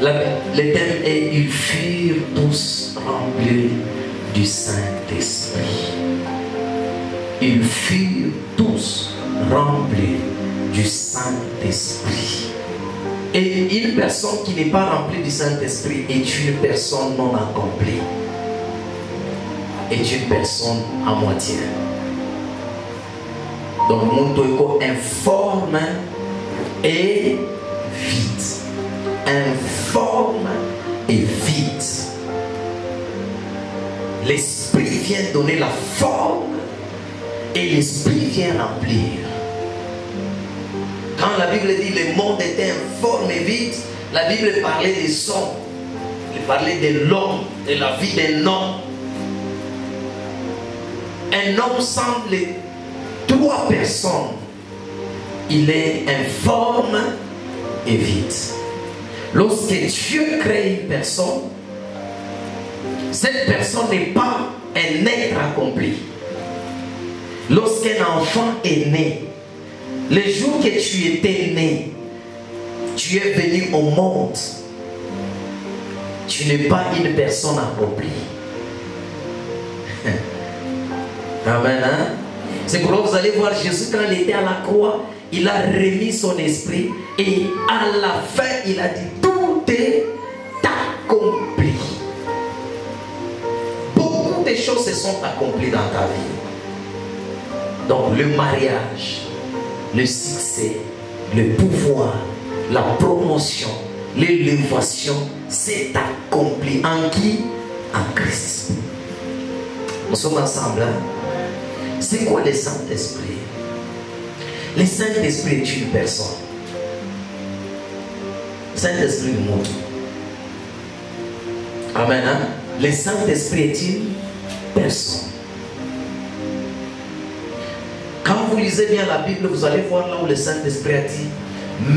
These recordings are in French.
Le thème est « Ils furent tous remplis du Saint-Esprit ». Ils furent tous remplis du Saint-Esprit. Et une personne qui n'est pas remplie du Saint-Esprit est une personne non accomplie. Est une personne à moitié. Donc, mon toiko informe et vide. Informe et vide. L'Esprit vient donner la forme et l'Esprit vient remplir. Quand la Bible dit le monde était informe et vide, la Bible parlait des hommes. Elle parlait de l'homme, de la vie d'un homme. Un homme semble trois personnes. Il est informe et vide. Lorsque Dieu crée une personne, cette personne n'est pas un être accompli. Lorsqu'un enfant est né, le jour que tu étais né, tu es venu au monde, tu n'es pas une personne accomplie. Amen. Hein? C'est pourquoi vous allez voir Jésus quand il était à la croix, il a remis son esprit et à la fin il a dit tout est accompli. Beaucoup de choses se sont accomplies dans ta vie. Donc le mariage, le succès, le pouvoir, la promotion, l'élévation s'est accompli en qui? En Christ. Nous sommes ensemble. Hein? C'est quoi le Saint-Esprit? Le Saint-Esprit est une personne. Le Saint-Esprit est monde. Amen. Hein? Le Saint-Esprit est une personne. Quand vous lisez bien la Bible, vous allez voir là où le Saint-Esprit a dit: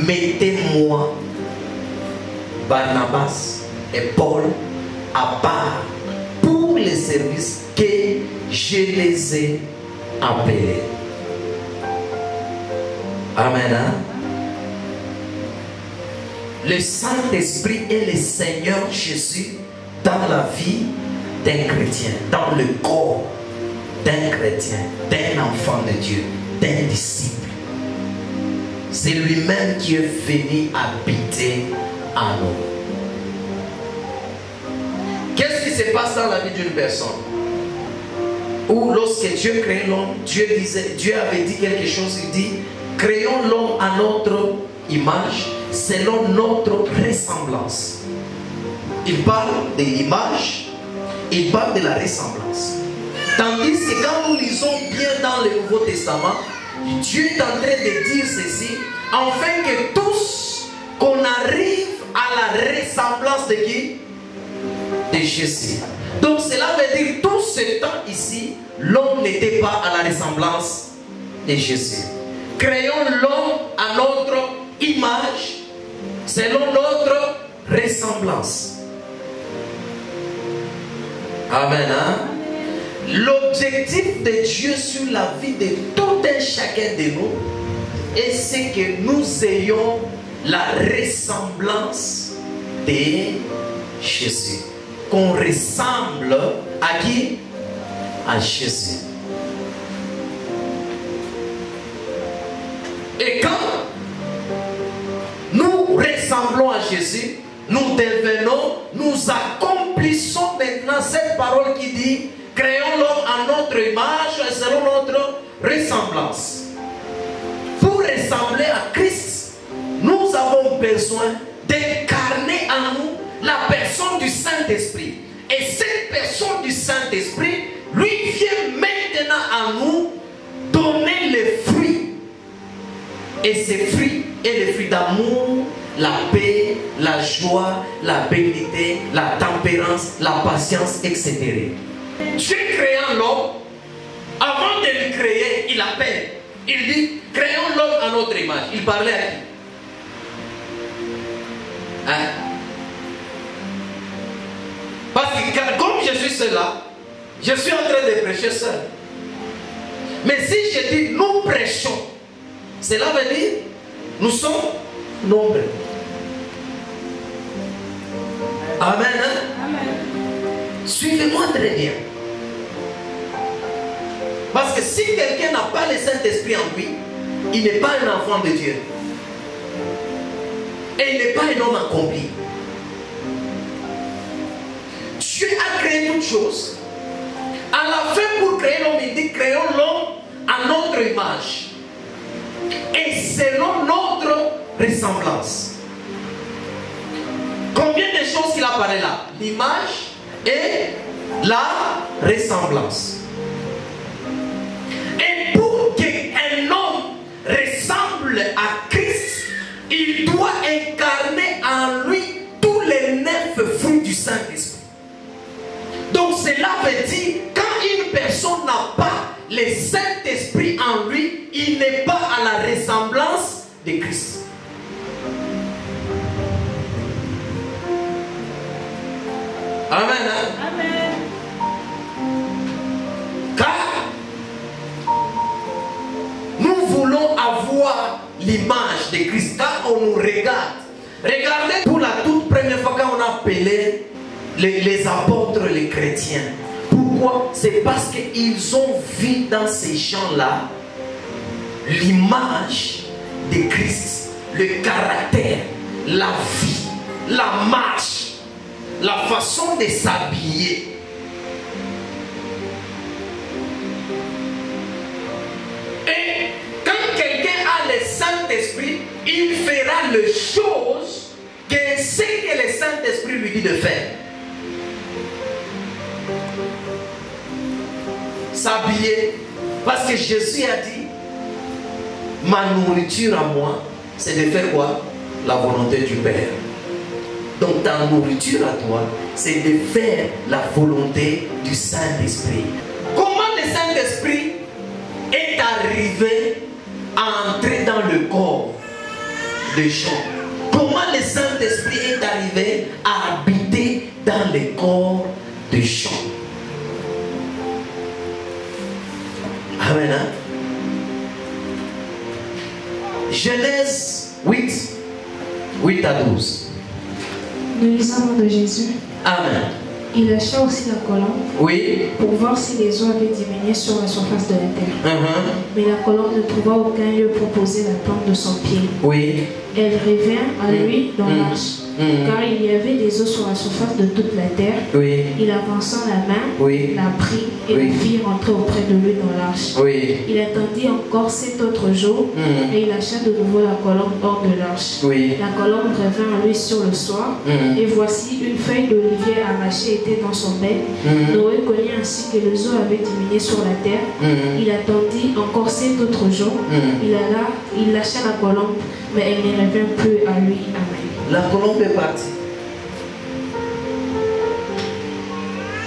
mettez-moi Barnabas et Paul à part pour les services que je les ai appelés. Amen. Hein? Le Saint-Esprit est le Seigneur Jésus dans la vie d'un chrétien, dans le corps d'un chrétien, d'un enfant de Dieu, d'un disciple. C'est lui-même qui est venu habiter en nous. Qu'est-ce qui se passe dans la vie d'une personne? Ou lorsque Dieu crée l'homme, Dieu avait dit quelque chose, il dit: créons l'homme à notre image, selon notre ressemblance. Il parle de l'image, il parle de la ressemblance. Tandis que quand nous lisons bien dans le Nouveau Testament, Dieu est en train de dire ceci, afin que tous, qu'on arrive à la ressemblance de qui? De Jésus. Donc cela veut dire tout ce temps ici, l'homme n'était pas à la ressemblance de Jésus. Créons l'homme à notre image, selon notre ressemblance. Amen. Hein? L'objectif de Dieu sur la vie de tout un chacun de nous est ce que nous ayons la ressemblance de Jésus. Qu'on ressemble à qui? À Jésus. Et quand nous ressemblons à Jésus, nous devenons, nous accomplissons maintenant cette parole qui dit: créons l'homme à notre image et selon notre ressemblance. Pour ressembler à Christ, nous avons besoin d'incarner en nous la personne du Saint-Esprit. Et cette personne du Saint-Esprit, lui, vient maintenant à nous donner les fruits. Et ces fruits est le fruit d'amour, la paix, la joie, la bénédiction, la tempérance, la patience, etc. Dieu créant l'homme, avant de le créer, il appelle. Il dit: créons l'homme à notre image. Il parlait à qui? Hein? Parce que comme je suis seul là, je suis en train de prêcher seul. Mais si je dis nous prêchons, cela veut dire nous sommes nombreux. Amen. Hein? Amen. Suivez-moi très bien. Parce que si quelqu'un n'a pas le Saint-Esprit en lui, il n'est pas un enfant de Dieu. Et il n'est pas un homme accompli. Dieu a créé toutes choses. À la fin, pour créer l'homme, il dit créons l'homme à notre image. Et selon notre ressemblance. Combien de choses qu'il a parlé là? L'image et la ressemblance. Et pour qu'un homme ressemble à Christ, il doit incarner en lui tous les 9 fruits du Saint-Esprit. Donc cela veut dire, quand une personne n'a pas le Saint-Esprit en lui, il n'est pas à la ressemblance de Christ. Amen. Hein? Amen. Car nous voulons avoir l'image de Christ. Quand on nous regarde, regardez pour la toute première fois quand on a appelé les apôtres, les chrétiens. Pourquoi? C'est parce qu'ils ont vu dans ces gens-là l'image de Christ, le caractère, la vie, la marche, la façon de s'habiller. Et quand quelqu'un a le Saint-Esprit, il fera les choses que ce que le Saint-Esprit lui dit de faire. S'habiller. Parce que Jésus a dit, ma nourriture à moi, c'est de faire quoi? La volonté du Père. Donc ta nourriture à toi, c'est de faire la volonté du Saint-Esprit. Comment le Saint-Esprit est arrivé à entrer dans le corps des gens? Comment le Saint-Esprit est arrivé à habiter dans le corps des gens? Amen. Hein? Genèse 8, 8 à 12. Nous lisons de Jésus. Amen. Il lâcha aussi la colombe, oui, pour voir si les eaux avaient diminué sur la surface de la terre. Mais la colombe ne trouva aucun lieu pour poser la plante de son pied. Oui. Elle revint à lui dans l'arche, car il y avait des eaux sur la surface de toute la terre. Oui. Il avança la main, la prit et oui, la fit rentrer auprès de lui dans l'arche. Oui. Il attendit encore 7 autres jours et il lâcha de nouveau la colombe hors de l'arche. Oui. La colombe revint à lui sur le soir et voici une feuille d'olivier arrachée était dans son bec. Noé connut ainsi que les eaux avaient diminué sur la terre. Il attendit encore 7 autres jours. Il lâcha la colombe, mais elle ne revint plus à lui. Amen. La colombe est partie.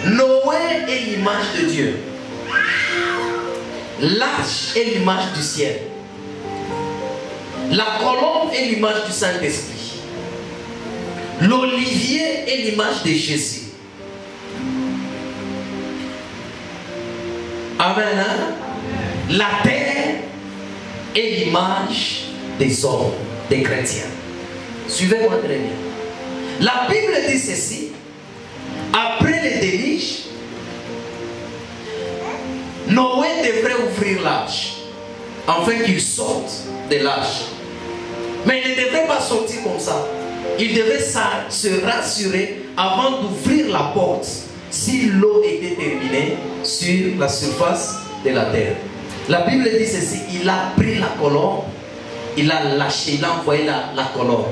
Noé est l'image de Dieu. L'arche est l'image du ciel. La colombe est l'image du Saint-Esprit. L'olivier est l'image de Jésus. Amen. Hein? La terre est l'image des hommes, des chrétiens. Suivez-moi très bien. La Bible dit ceci. Après le déluge, Noé devrait ouvrir l'arche afin qu'il sorte de l'arche. Mais il ne devrait pas sortir comme ça. Il devait se rassurer avant d'ouvrir la porte si l'eau était terminée sur la surface de la terre. La Bible dit ceci. Il a pris la colombe, il a lâché, il a envoyé la colombe.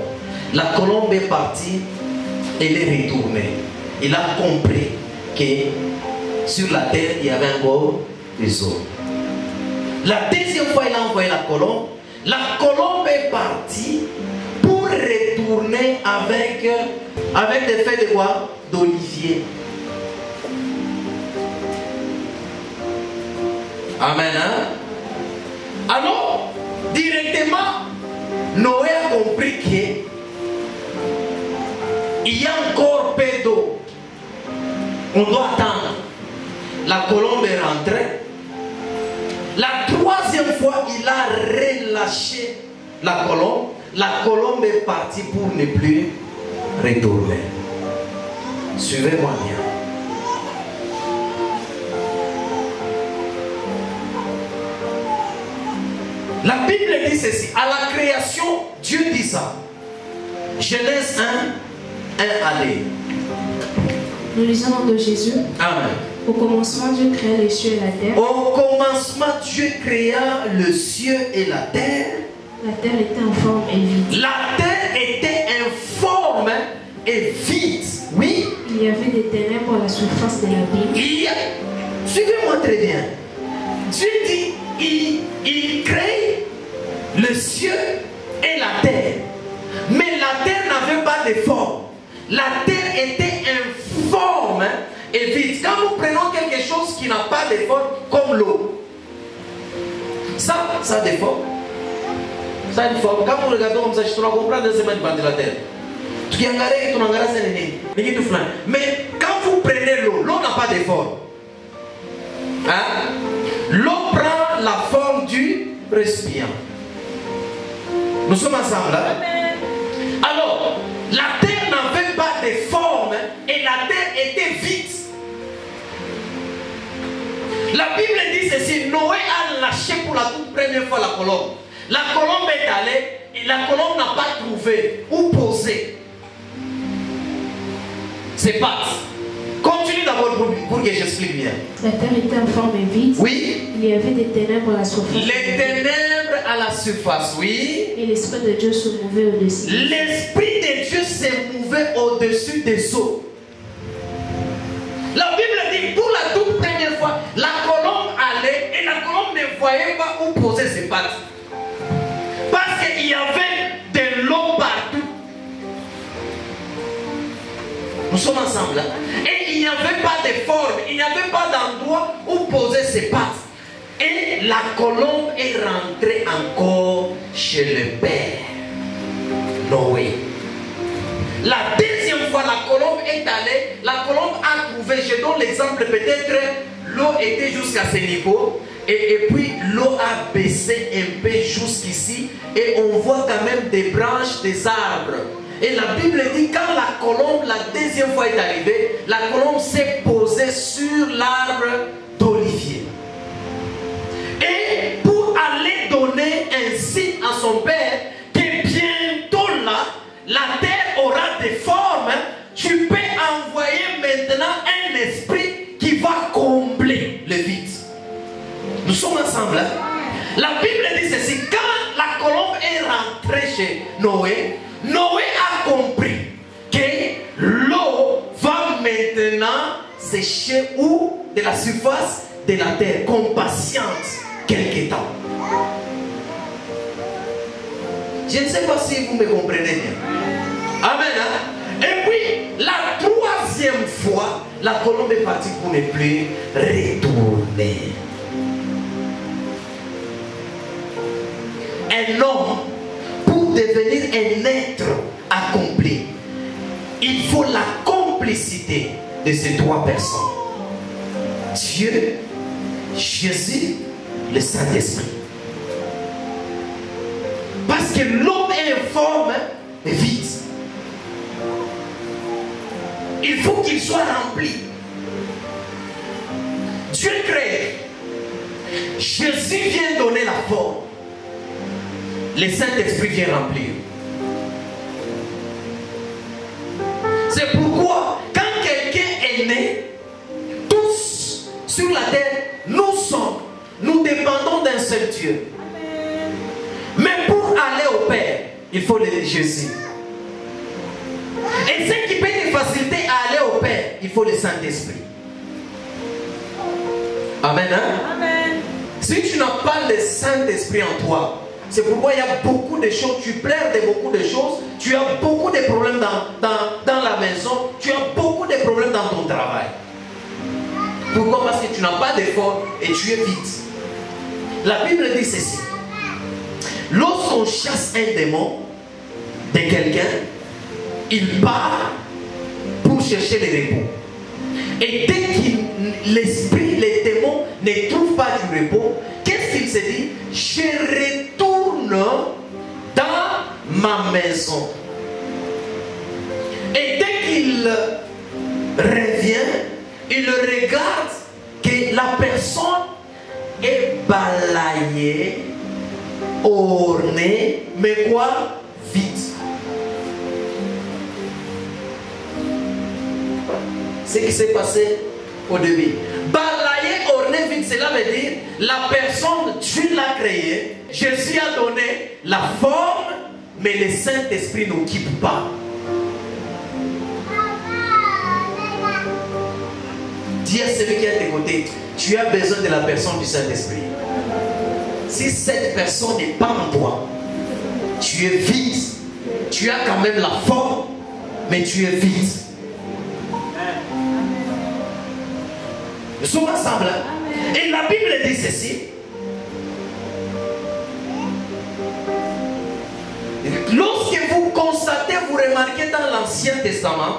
La colombe est partie, elle est retournée. Il a compris que sur la terre, il y avait encore des eaux. La deuxième fois, il a envoyé la colombe. La colombe est partie pour retourner avec des feuilles de quoi? D'olivier. Amen. Hein? Alors, directement, Noé a compris que il y a encore peu d'eau. On doit attendre. La colombe est rentrée. La troisième fois, il a relâché la colombe. La colombe est partie pour ne plus retourner. Suivez-moi bien. La Bible dit ceci. À la création, Dieu dit ça. Genèse 1, 1 allez. Nous lisons dans de Jésus. Amen. Au commencement, Dieu créa les cieux et la terre. Au commencement, Dieu créa le ciel et la terre. La terre était informe et vide. La terre était informe et vide. Oui. Il y avait des ténèbres à la surface de l'abîme. Suivez-moi très bien. Dieu dit, il crée le ciel et la terre. Mais la terre n'avait pas de forme. La terre était informe et vide. Quand nous prenons quelque chose qui n'a pas de forme, comme l'eau, ça a des formes. Ça a une forme. Quand vous regardez comme ça, je dois comprendre de la terre. Mais quand vous prenez l'eau, l'eau n'a pas de forme. Hein? L'eau prend la forme du récipient. Nous sommes ensemble là. Alors, la terre n'avait pas de forme et la terre était vide. La Bible dit ceci, Noé a lâché pour la toute première fois la colombe. La colombe est allée et la colombe n'a pas trouvé où poser ses pattes. Continue d'abord pour que j'explique bien. La terre était informe et vide. Oui. Il y avait des ténèbres à la surface. Les ténèbres à la surface, oui. Et l'Esprit de Dieu se mouvait au-dessus. L'Esprit de Dieu s'est mouvé au-dessus des eaux. La Bible dit, pour la toute première fois, la colombe allait et la colombe ne voyait pas où poser ses pattes. Parce qu'il y avait de l'eau partout. Nous sommes ensemble. Et il n'y avait pas de forme, il n'y avait pas d'endroit où poser ses pattes. Et la colombe est rentrée encore chez le père Noé. La deuxième fois, la colombe est allée, la colombe a trouvé, je donne l'exemple, peut-être l'eau était jusqu'à ce niveau, et puis l'eau a baissé un peu jusqu'ici, et on voit quand même des branches, des arbres. Et la Bible dit, quand la colombe, la deuxième fois est arrivée, la colombe s'est posée sur l'arbre d'olivier. Et pour aller donner un signe à son père, que bientôt là, la terre aura des formes, tu peux envoyer maintenant un esprit qui va combler le vide. Nous sommes ensemble. Hein? La Bible dit ceci, quand la colombe est rentrée chez Noé, Noé a compris que l'eau va maintenant sécher où? De la surface de la terre, comme patience quelque temps. Je ne sais pas si vous me comprenez bien. Amen. Hein? Et puis, la troisième fois, la colombe est partie pour ne plus retourner. Un homme, pour devenir un être accompli, il faut la complicité de ces trois personnes. Dieu, Jésus, le Saint-Esprit. Parce que l'homme est informe et vide. Il faut qu'il soit rempli. Dieu crée. Jésus vient donner la forme. Le Saint-Esprit vient remplir. C'est pourquoi quand quelqu'un est né, tous sur la terre, nous dépendons d'un seul Dieu. Mais pour aller au Père, il faut le Jésus. Et ce qui peut te faciliter à aller au Père, il faut le Saint-Esprit. Amen. Hein? Amen. Si tu n'as pas le Saint-Esprit en toi, c'est pourquoi il y a beaucoup de choses, tu pleures de beaucoup de choses, tu as beaucoup de problèmes dans la maison, tu as beaucoup de problèmes dans ton travail. Pourquoi? Parce que tu n'as pas d'effort et tu es vide. La Bible dit ceci. Lorsqu'on chasse un démon de quelqu'un, il part pour chercher le repos. Et dès que l'esprit, les démons ne trouvent pas du repos, qu'est-ce qu'il se dit? Je retourne dans ma maison. Et dès qu'il revient, il regarde que la personne est balayée, ornée, mais quoi? Vide. Ce qui s'est passé au début. Balayé, orné, vide, cela veut dire la personne, Dieu l'a créée, Jésus a donné la forme, mais le Saint-Esprit n'occupe pas. Dis à celui qui est à tes côtés, tu as besoin de la personne du Saint-Esprit. Si cette personne n'est pas en toi, tu es vide. Tu as quand même la forme, mais tu es vide. Nous sommes ensemble. Et la Bible dit ceci. Lorsque vous constatez, vous remarquez dans l'Ancien Testament,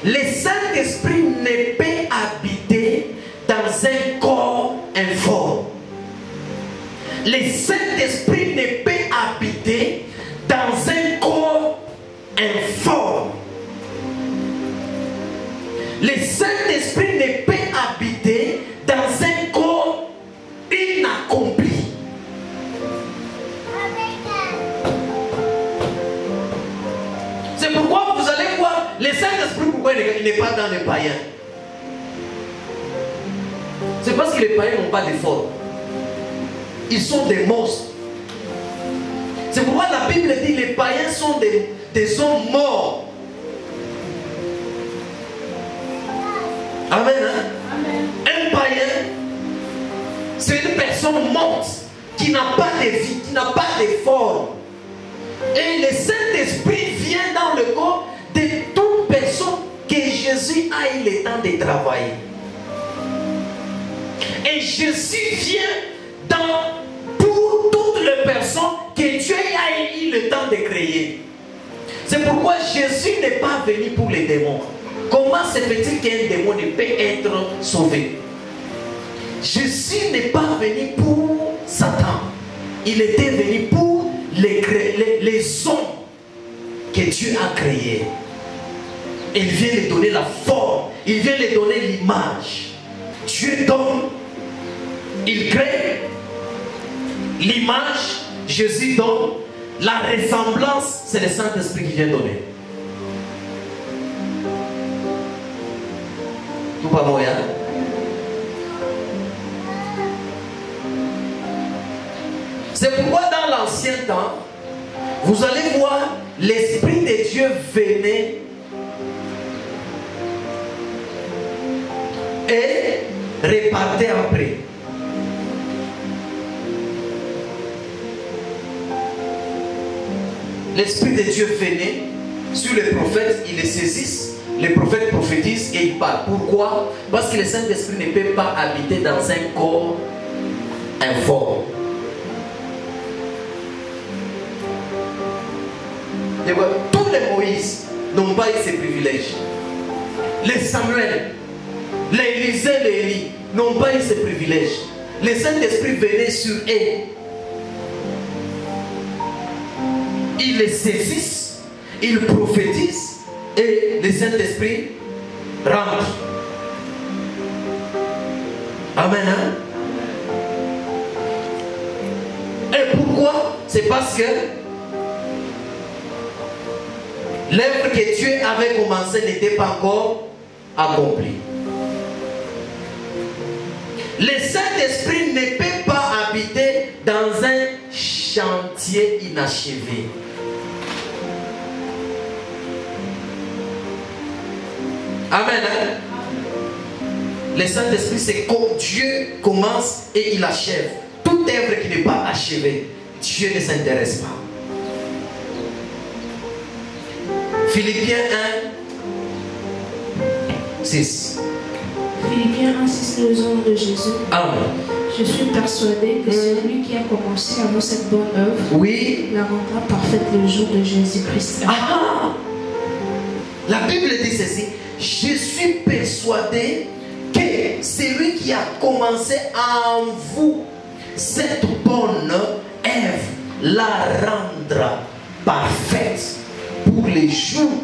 le Saint-Esprit ne peut habiter dans un corps informe. Le Saint-Esprit ne peut habiter dans un corps informe. Le Saint-Esprit ne peut habiter dans un corps inaccompli. C'est pourquoi vous allez voir le Saint-Esprit, pourquoi il n'est pas dans les païens. C'est parce que les païens n'ont pas de forme. Ils sont des monstres. C'est pourquoi la Bible dit que les païens sont des hommes morts. Amen, hein? Amen. Un païen, c'est une personne morte qui n'a pas de vie, qui n'a pas de forme. Et le Saint-Esprit vient dans le corps de toute personne que Jésus a eu le temps de travailler. Et Jésus vient pour toutes les personnes que Dieu a eu le temps de créer. C'est pourquoi Jésus n'est pas venu pour les démons. Comment se fait-il qu'un démon ne peut être sauvé? Jésus n'est pas venu pour Satan. Il était venu pour les hommes que Dieu a créés. Il vient lui donner la forme. Il vient lui donner l'image. Dieu donne. Il crée l'image. Jésus donne. La ressemblance, c'est le Saint-Esprit qui vient donner. Tout pas moyen. C'est pourquoi dans l'ancien temps, vous allez voir l'Esprit de Dieu venait et repartait après. L'Esprit de Dieu venait sur les prophètes, ils les saisissent. Les prophètes prophétisent et ils parlent. Pourquoi? Parce que le Saint-Esprit ne peut pas habiter dans un corps informe. Et voilà, tous les Moïse n'ont pas eu ces privilèges. Les Samuel, les Élisée, les Élie n'ont pas eu ces privilèges. Le Saint-Esprit venait sur eux. Ils les saisissent, ils prophétisent. Et le Saint-Esprit rentre. Amen. Hein? Et pourquoi? C'est parce que l'œuvre que Dieu avait commencée n'était pas encore accomplie. Le Saint-Esprit ne peut pas habiter dans un chantier inachevé. Amen. Le Saint-Esprit, c'est quand Dieu commence et il achève. Toute œuvre qui n'est pas achevée, Dieu ne s'intéresse pas. Philippiens 1, 6. Philippiens 1, 6, le nom de Jésus. Amen. Je suis persuadé que celui qui a commencé à vous cette bonne œuvre, oui, la rendra parfaite le jour de Jésus-Christ. Ah! La Bible dit ceci. Je suis persuadé que celui qui a commencé en vous cette bonne œuvre la rendra parfaite pour les jours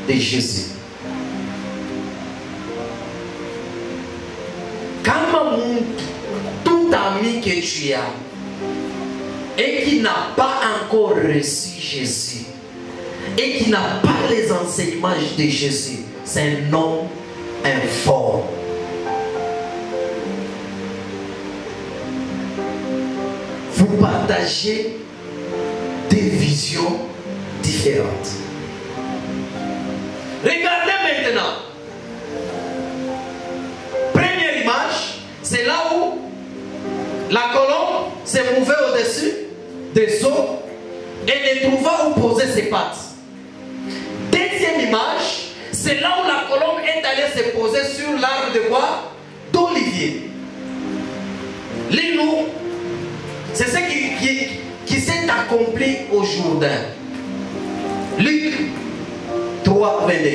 de Jésus. que tu as et qui n'a pas encore reçu Jésus et qui n'a pas les enseignements de Jésus, c'est un homme informe. Vous partagez des visions différentes. Regardez maintenant. Première image, c'est là où la colombe s'est mouvée au-dessus des eaux et ne trouva où poser ses pattes. Deuxième image, c'est là où la colombe est allée se poser sur l'arbre de quoi? D'olivier. Lis-nous. C'est ce qui s'est accompli au Jourdain. Luc 3, 22.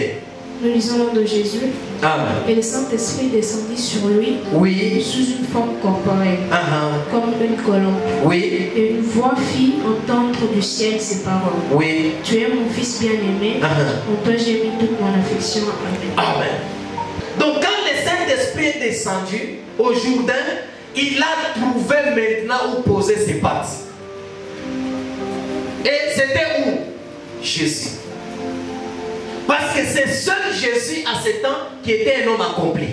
Nous lisons le nom de Jésus. Amen. Et le Saint-Esprit descendit sur lui, Oui. sous une forme corporelle, comme une colombe. Oui. Et une voix fit entendre du ciel ces paroles. Oui. Tu es mon fils bien-aimé, en toi j'ai mis toute mon affection. Amen. Amen. Donc quand le Saint-Esprit est descendu au Jourdain, il a trouvé maintenant où poser ses pattes. Et c'était où? Jésus. Parce que c'est seul Jésus à ce temps qui était un homme accompli.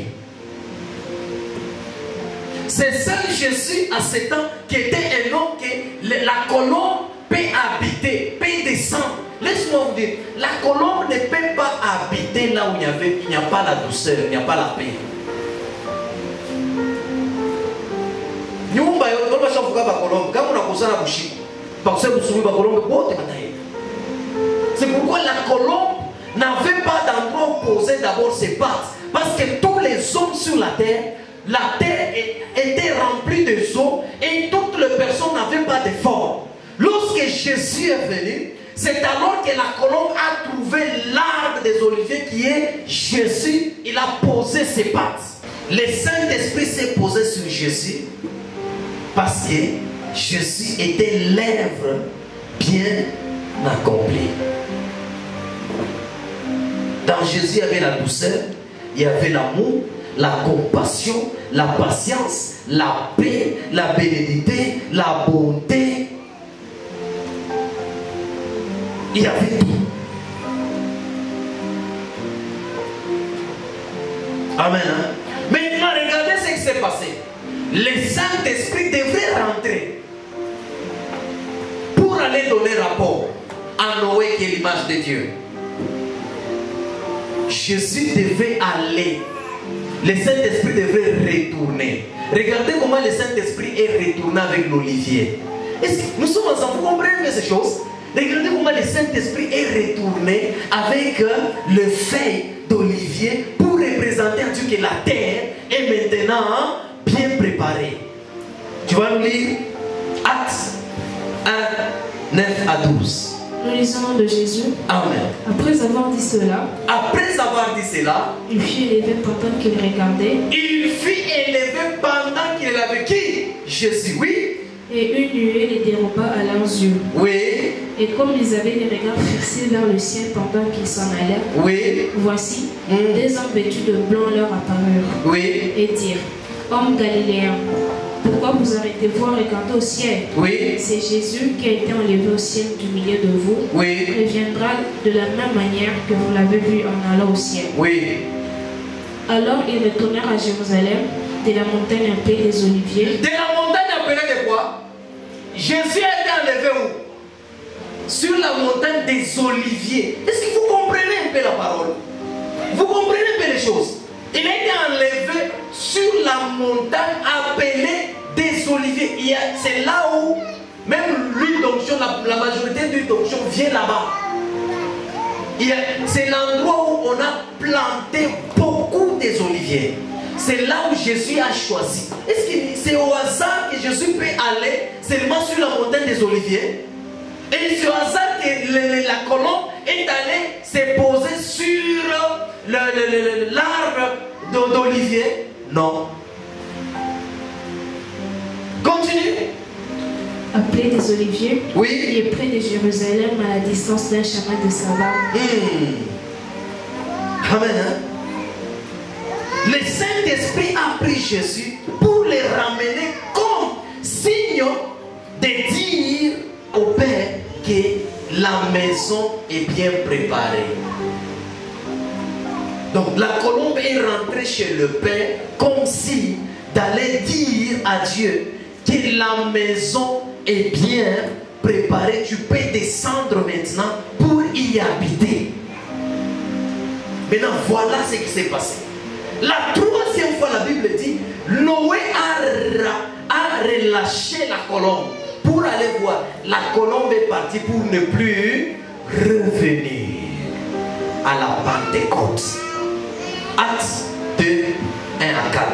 C'est seul Jésus à ce temps qui était un homme que la colombe peut habiter, peut descendre. Laisse-moi vous dire, la colombe ne peut pas habiter là où il n'y a pas la douceur, il n'y a pas la paix. C'est pourquoi la colombe n'avait pas d'endroit où poser d'abord ses pattes. Parce que tous les hommes sur la terre était remplie de eau et toutes les personnes n'avaient pas de forme. Lorsque Jésus est venu, c'est alors que la colombe a trouvé l'arbre des oliviers qui est Jésus. Il a posé ses pattes. Le Saint-Esprit s'est posé sur Jésus parce que Jésus était l'œuvre bien accomplie. Dans Jésus, il y avait la douceur, il y avait l'amour, la compassion, la patience, la paix, la bénédiction, la bonté. Il y avait tout. Amen. Hein? Maintenant, regardez ce qui s'est passé. Le Saint-Esprit devrait rentrer pour aller donner rapport à Noé qui est l'image de Dieu. Jésus devait aller. Le Saint-Esprit devait retourner. Regardez comment le Saint-Esprit est retourné avec l'olivier. Est-ce que nous sommes ensemble? Vous comprenez ces choses? Regardez comment le Saint-Esprit est retourné avec le feuille d'olivier pour représenter à Dieu que la terre est maintenant bien préparée. Tu vas nous lire Actes 1, 9 à 12. Nous lisons le nom de Jésus. Amen. Après avoir dit cela, il fut élevé pendant qu'il regardait. Il fut élevé pendant qu'il avait qui? Jésus, oui. Et une nuée les déroba à leurs yeux. Oui. Et comme ils avaient les regards fixés vers le ciel pendant qu'ils s'en allaient, oui. Voici, des hommes vêtus de blanc leur apparurent. Oui. Et dirent, hommes galiléens, pourquoi vous arrêtez-vous à regarder au ciel? Oui. C'est Jésus qui a été enlevé au ciel du milieu de vous. Oui. Il viendra de la même manière que vous l'avez vu en allant au ciel. Oui. Alors ils retournèrent à Jérusalem, de la montagne appelée des Oliviers. De la montagne appelée de quoi? Jésus a été enlevé où? Sur la montagne des Oliviers. Est-ce que vous comprenez un peu la parole? Vous comprenez un peu les choses? Il a été enlevé sur la montagne appelée des Oliviers. C'est là où même l'huile d'onction, la majorité de l'huile d'onction vient là-bas. C'est l'endroit où on a planté beaucoup des oliviers. C'est là où Jésus a choisi. Est-ce que c'est au hasard que Jésus peut aller seulement sur la montagne des Oliviers? Et c'est au hasard que la colombe est allée se poser sur l'arbre d'Olivier? Non. Continue. Appelé des Oliviers, oui. Il est près de Jérusalem, à la distance d'un chemin de sabbat. Amen. Hein? Le Saint-Esprit a pris Jésus pour le ramener comme digne de dire au Père que la maison est bien préparée. Donc la colombe est rentrée chez le Père comme si d'aller dire à Dieu que la maison est bien préparée. Tu peux descendre maintenant pour y habiter. Maintenant, voilà ce qui s'est passé. La troisième fois, la Bible dit, Noé a relâché la colombe pour aller voir. La colombe est partie pour ne plus revenir à la Pentecôte. Actes 2, 1 à 4.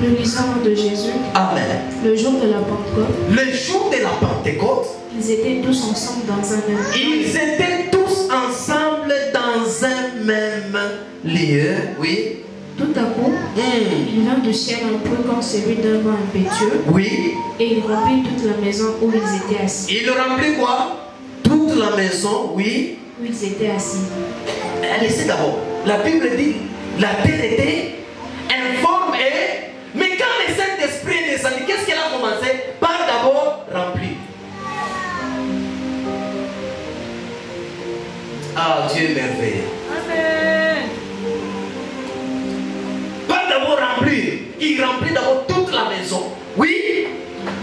Nous lisons de Jésus. Amen. Le jour de la Pentecôte. Le jour de la Pentecôte. Ils étaient tous ensemble dans un même lieu. Ils étaient tous ensemble dans un même lieu. Oui. Tout à coup, il vint du ciel un peu comme celui d'un vent impétueux. Oui. Et il remplit toute la maison où ils étaient assis. Il remplit quoi? Toute la maison, oui. Où ils étaient assis. Laissez d'abord. La Bible dit, la terre était informe et... Mais quand le Saint-Esprit est descendu, qu'est-ce qu'elle a commencé? Par d'abord remplir. Ah, Dieu est merveilleux. Amen. Par d'abord remplir. Il remplit d'abord toute la maison. Oui.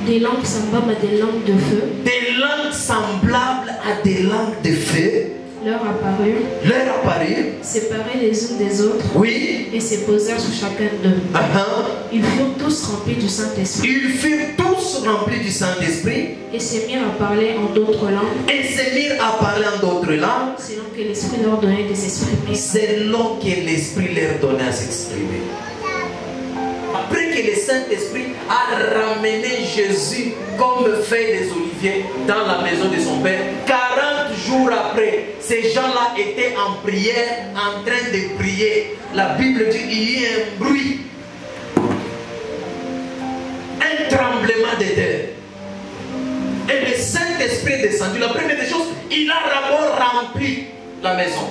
Des lampes semblables à des lampes de feu. Des lampes semblables à des lampes de feu. Leur apparurent. Séparés les unes des autres. Oui. Et se posèrent sur chacun d'eux. Ils furent tous remplis du Saint-Esprit. Ils furent tous remplis du Saint-Esprit. Et se mirent à parler en d'autres langues. Et se mirent à parler en d'autres langues. Selon que l'Esprit leur donnait de s'exprimer. Selon que l'Esprit leur donnait à s'exprimer. Après que le Saint-Esprit a ramené Jésus comme feuille des oliviers dans la maison de son Père, 40 jours après, ces gens-là étaient en prière, en train de prier. La Bible dit qu'il y a eu un bruit, un tremblement de terre. Et le Saint-Esprit est descendu. La première des choses, il a d'abord rempli la maison.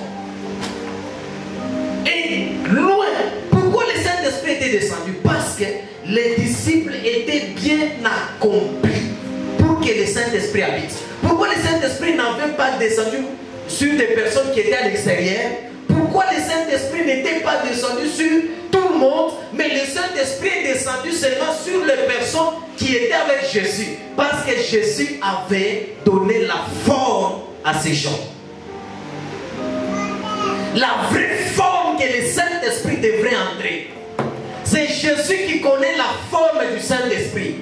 Et loin, pourquoi le Saint-Esprit était descendu? Parce que les disciples étaient bien accomplis pour que le Saint-Esprit habite. Pourquoi le Saint-Esprit n'avait pas descendu sur des personnes qui étaient à l'extérieur? Pourquoi le Saint-Esprit n'était pas descendu sur tout le monde, mais le Saint-Esprit est descendu seulement sur les personnes qui étaient avec Jésus? Parce que Jésus avait donné la forme à ces gens. La vraie forme que le Saint-Esprit devrait entrer. C'est Jésus qui connaît la forme du Saint-Esprit.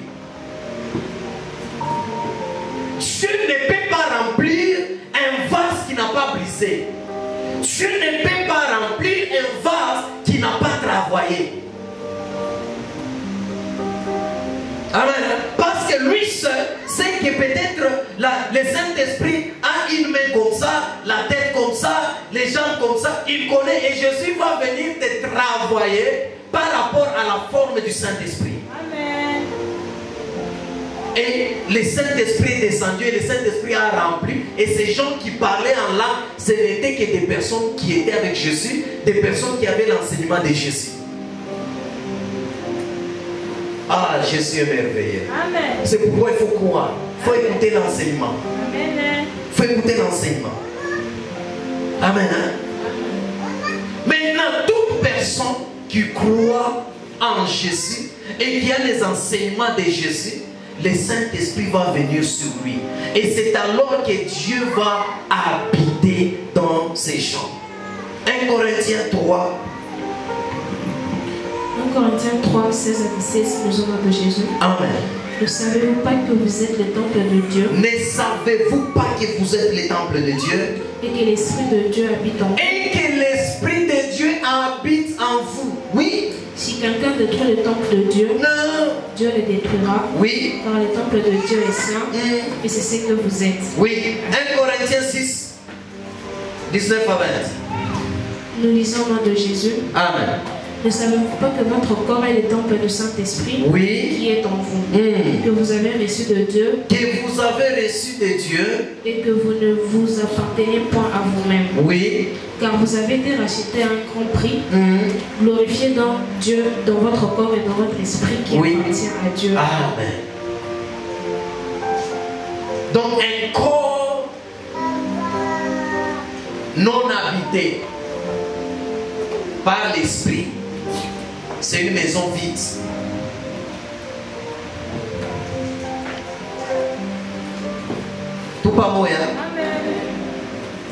Dieu ne peut pas remplir un vase qui n'a pas brisé. Dieu ne peut pas remplir un vase qui n'a pas travaillé. Amen. Parce que lui seul sait que peut-être le Saint-Esprit a une main comme ça, la tête comme ça, les jambes comme ça. Il connaît et Jésus va venir te travailler par rapport à la forme du Saint-Esprit. Amen. Et le Saint-Esprit est descendu et le Saint-Esprit a rempli. Et ces gens qui parlaient en langue, ce n'étaient que des personnes qui étaient avec Jésus, des personnes qui avaient l'enseignement de Jésus. Ah, Jésus est merveilleux. C'est pourquoi il faut croire. Il faut écouter l'enseignement. Il faut écouter l'enseignement. Amen. Maintenant, toute personne qui croit en Jésus et qui a les enseignements de Jésus, le Saint-Esprit va venir sur lui. Et c'est alors que Dieu va habiter dans ces gens. 1 Corinthiens 3. 1 Corinthiens 3, 16 à 17, nous avons de Jésus. Amen. Ne savez-vous pas que vous êtes le temple de Dieu? Ne savez-vous pas que vous êtes le temple de Dieu? Et que l'Esprit de Dieu habite en vous. Et que l'Esprit de Dieu habite en vous. Oui. Si quelqu'un détruit le temple de Dieu, non, Dieu le détruira. Oui. Car le temple de Dieu est saint. Et c'est ce que vous êtes. Oui. 1 Corinthiens 6, 19 à 20. Nous lisons au nom de Jésus. Amen. Ne savez-vous pas que votre corps est le temple du Saint-Esprit qui est en vous, que vous avez reçu de Dieu, que vous avez reçu de Dieu, et que vous ne vous appartenez point à vous-même. Oui. Car vous avez été rachetés à un grand prix. Glorifiez donc Dieu dans votre corps et dans votre esprit qui appartient à Dieu. Amen. Donc un corps non habité par l'esprit, c'est une maison vide. Tout pas moyen.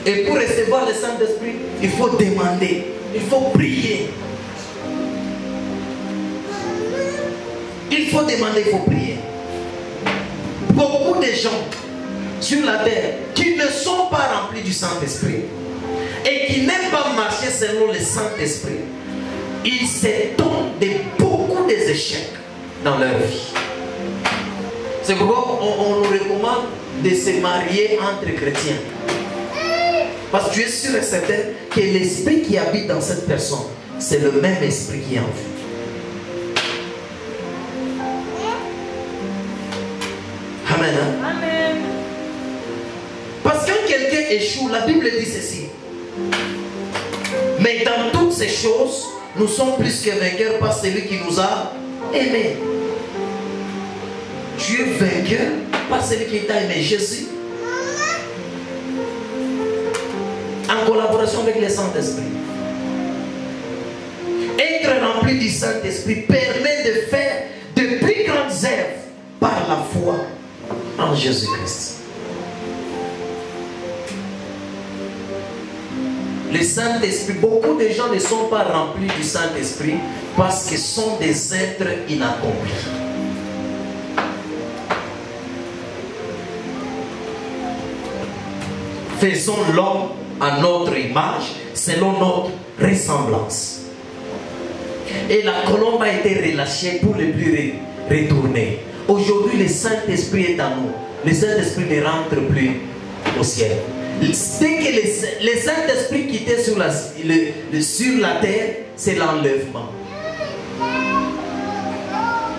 Et pour recevoir le Saint-Esprit, il faut demander, il faut prier. Il faut demander, il faut prier. Beaucoup de gens sur la terre qui ne sont pas remplis du Saint-Esprit et qui n'aiment pas marcher selon le Saint-Esprit, ils s'étonnent de beaucoup d'échecs dans leur vie. C'est pourquoi on nous recommande de se marier entre chrétiens. Parce que tu es sûr et certain que l'esprit qui habite dans cette personne, c'est le même esprit qui est en vous. Amen. Hein? Amen. Parce que quand quelqu'un échoue, la Bible dit ceci. Mais dans toutes ces choses, nous sommes plus que vainqueurs par celui qui nous a aimés. Tu es vainqueur par celui qui t'a aimé, Jésus. En collaboration avec le Saint-Esprit. Être rempli du Saint-Esprit permet de faire de plus grandes œuvres par la foi en Jésus-Christ. Le Saint-Esprit, beaucoup de gens ne sont pas remplis du Saint-Esprit parce qu'ils sont des êtres inaccomplis. Faisons l'homme à notre image, selon notre ressemblance. Et la colombe a été relâchée pour ne plus retourner. Aujourd'hui, le Saint-Esprit est en nous. Le Saint-Esprit ne rentre plus au ciel. Dès que le Saint-Esprit quittait sur la terre, c'est l'enlèvement.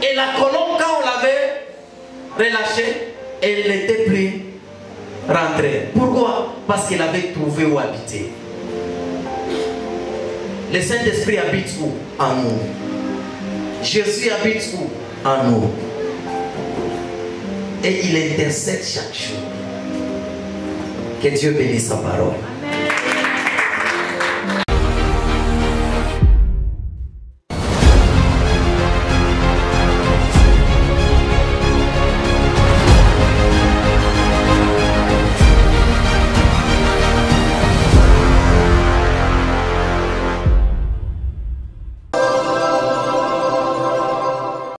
Et la colombe, quand on l'avait relâchée, elle n'était plus rentrée. Pourquoi? Parce qu'elle avait trouvé où habiter. Le Saint-Esprit habite où? En nous. Jésus habite où? En nous. Et il intercède chaque jour. Que Dieu bénisse sa parole.